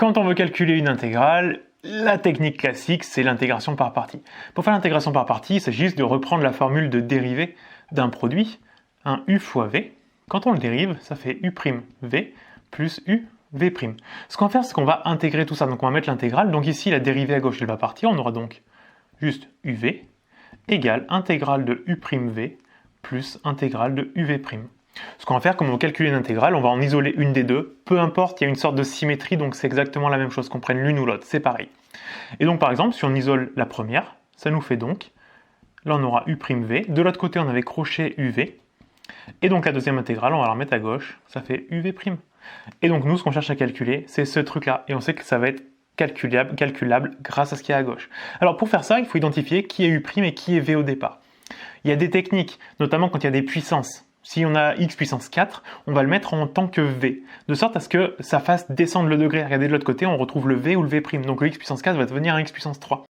Quand on veut calculer une intégrale, la technique classique, c'est l'intégration par partie. Pour faire l'intégration par partie, il s'agit juste de reprendre la formule de dérivée d'un produit, un u fois v. Quand on le dérive, ça fait u' v plus u v'. Ce qu'on va faire, c'est qu'on va intégrer tout ça. Donc on va mettre l'intégrale. Donc ici, la dérivée à gauche, elle va partir. On aura donc juste uv égale intégrale de u'v plus intégrale de uv'. Ce qu'on va faire, comme on va calculer une intégrale, on va en isoler une des deux. Peu importe, il y a une sorte de symétrie, donc c'est exactement la même chose, qu'on prenne l'une ou l'autre, c'est pareil. Et donc par exemple, si on isole la première, ça nous fait donc, là on aura u'v, de l'autre côté on avait crochet uv, et donc la deuxième intégrale, on va la remettre à gauche, ça fait uv'. Et donc nous, ce qu'on cherche à calculer, c'est ce truc-là, et on sait que ça va être calculable grâce à ce qu'il y a à gauche. Alors pour faire ça, il faut identifier qui est u' et qui est v au départ. Il y a des techniques, notamment quand il y a des puissances. Si on a x puissance 4, on va le mettre en tant que v, de sorte à ce que ça fasse descendre le degré. Regardez de l'autre côté, on retrouve le v ou le v', donc le x puissance 4 va devenir un x puissance 3.